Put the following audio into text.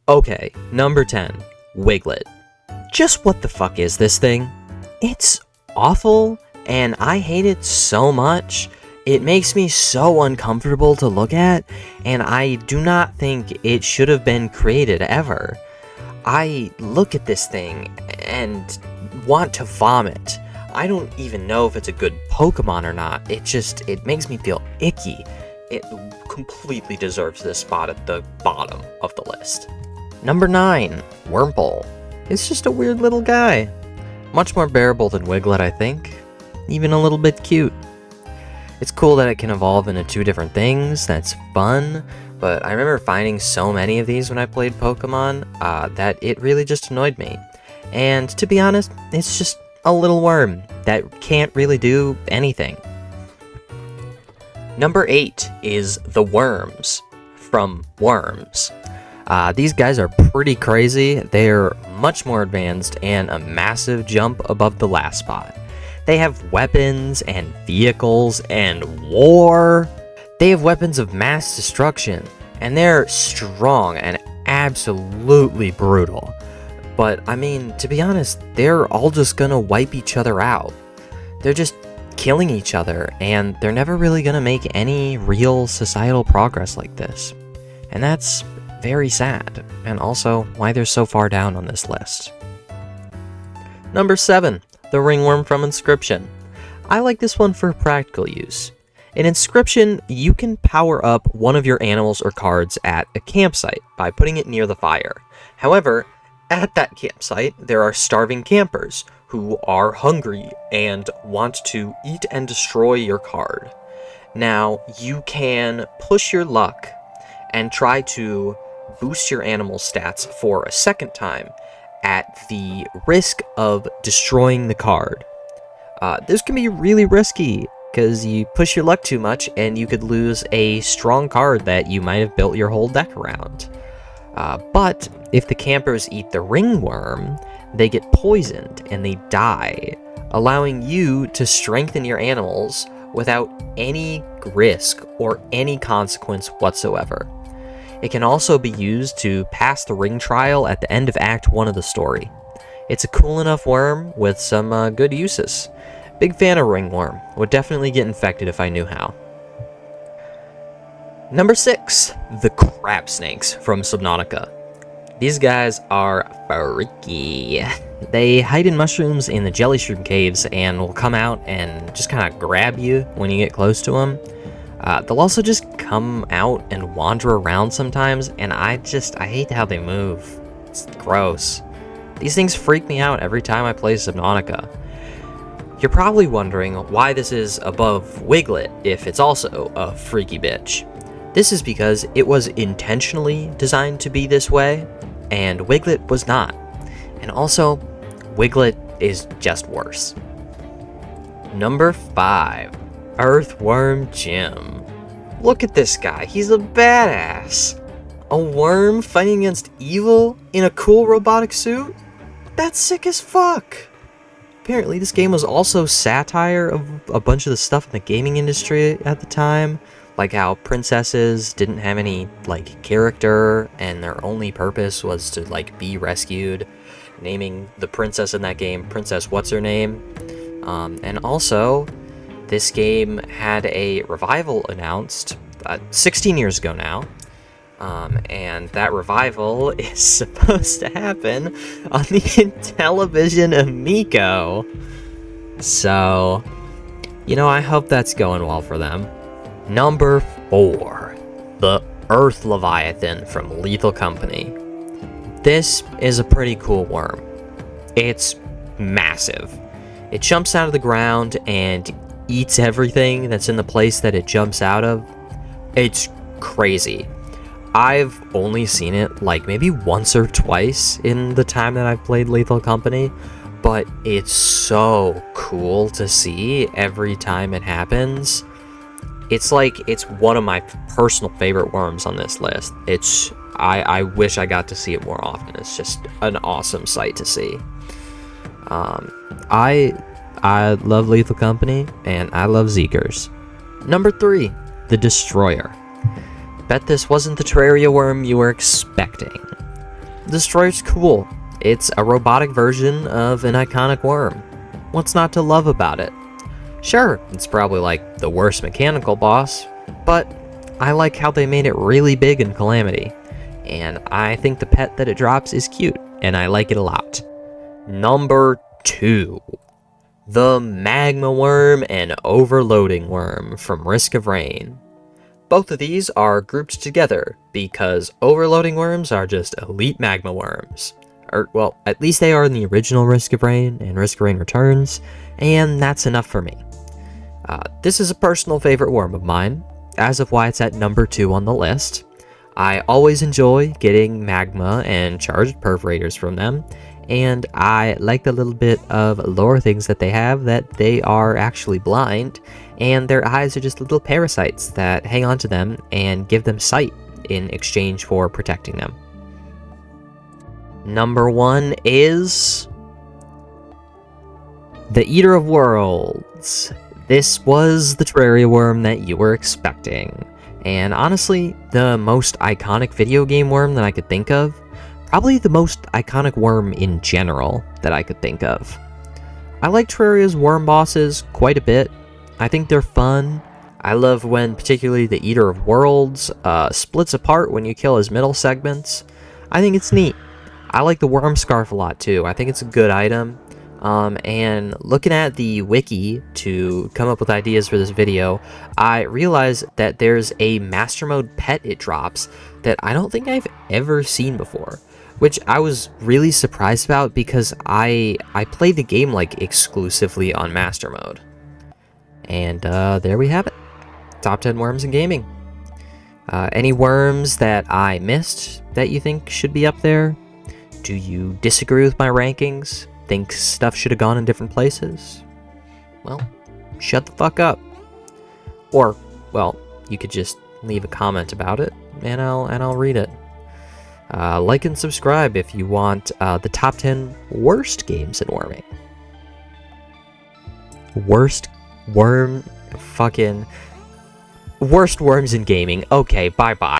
Okay, number 10, Wiglet. Just what the fuck is this thing? It's awful, and I hate it so much. It makes me so uncomfortable to look at, and I do not think it should have been created ever. I look at this thing and want to vomit. I don't even know if it's a good Pokemon or not. It makes me feel icky. It completely deserves this spot at the bottom of the list. Number 9, Wurmple. It's just a weird little guy. Much more bearable than Wiglet, I think. Even a little bit cute. It's cool that it can evolve into 2 different things, that's fun, but I remember finding so many of these when I played Pokemon that it really just annoyed me. And to be honest, it's just a little worm that can't really do anything. Number 8 is the Worms from Worms. These guys are pretty crazy. They're much more advanced and a massive jump above the last spot. They have weapons and vehicles and war. They have weapons of mass destruction, and they're strong and absolutely brutal. But, I mean, to be honest, they're all just gonna wipe each other out. They're just killing each other, and they're never really gonna make any real societal progress like this. And that's very sad, and also why they're so far down on this list. Number 7, the ringworm from Inscription. I like this one for practical use. In Inscription, you can power up one of your animals or cards at a campsite by putting it near the fire. However, at that campsite, there are starving campers who are hungry and want to eat and destroy your card. Now, you can push your luck and try to boost your animal stats for a second time at the risk of destroying the card. This can be really risky because you push your luck too much and you could lose a strong card that you might have built your whole deck around. But if the campers eat the ringworm, they get poisoned and they die, allowing you to strengthen your animals without any risk or any consequence whatsoever. It can also be used to pass the ring trial at the end of Act 1 of the story. It's a cool enough worm with some good uses. Big fan of ringworm. Would definitely get infected if I knew how. Number 6, the crab snakes from Subnautica. These guys are freaky. They hide in mushrooms in the jelly shroom caves and will come out and just kind of grab you when you get close to them. They'll also just come out and wander around sometimes, and I hate how they move. It's gross. These things freak me out every time I play Subnautica. You're probably wondering why this is above Wiglet if it's also a freaky bitch. This is because it was intentionally designed to be this way, and Wiglet was not. And also, Wiglet is just worse. Number 5. Earthworm Jim. Look at this guy, he's a badass. A worm fighting against evil in a cool robotic suit? That's sick as fuck. Apparently this game was also satire of a bunch of the stuff in the gaming industry at the time, like how princesses didn't have any character and their only purpose was to be rescued, naming the princess in that game Princess What's Her Name. And also, this game had a revival announced 16 years ago now, and that revival is supposed to happen on the Intellivision Amico. So, I hope that's going well for them. Number 4, the Earth Leviathan from Lethal Company. This is a pretty cool worm. It's massive. It jumps out of the ground and eats everything that's in the place that it jumps out of. It's crazy. I've only seen it maybe once or twice in the time that I've played Lethal Company, but it's so cool to see every time it happens. It's one of my personal favorite worms on this list. I wish I got to see it more often. It's just an awesome sight to see. I love Lethal Company, and I love Zeekers. Number 3, the Destroyer. Bet this wasn't the Terraria worm you were expecting. Destroyer's cool. It's a robotic version of an iconic worm. What's not to love about it? Sure, it's probably like the worst mechanical boss, but I like how they made it really big in Calamity. And I think the pet that it drops is cute, and I like it a lot. Number 2. The Magma Worm and Overloading Worm from Risk of Rain. Both of these are grouped together because Overloading Worms are just elite Magma Worms. Or, well, at least they are in the original Risk of Rain and Risk of Rain Returns, and that's enough for me. This is a personal favorite worm of mine, as of why it's at number 2 on the list. I always enjoy getting magma and charged perforators from them, and I like the little bit of lore things that they have, that they are actually blind, and their eyes are just little parasites that hang onto them and give them sight in exchange for protecting them. Number 1 is the Eater of Worlds. This was the Terraria worm that you were expecting, and honestly, the most iconic video game worm that I could think of. Probably the most iconic worm in general that I could think of. I like Terraria's worm bosses quite a bit. I think they're fun. I love when particularly the Eater of Worlds splits apart when you kill his middle segments. I think it's neat. I like the worm scarf a lot too. I think it's a good item. And looking at the wiki to come up with ideas for this video, I realized that there's a Master Mode pet it drops that I don't think I've ever seen before, which I was really surprised about because I played the game like exclusively on Master Mode. And there we have it. Top 10 worms in gaming. Any worms that I missed that you think should be up there? Do you disagree with my rankings? Think stuff should have gone in different places? Well, shut the fuck up. Or, well, you could just leave a comment about it, and I'll read it. Like and subscribe if you want the top 10 worst games in worming. Worst worms in gaming. Okay, bye-bye.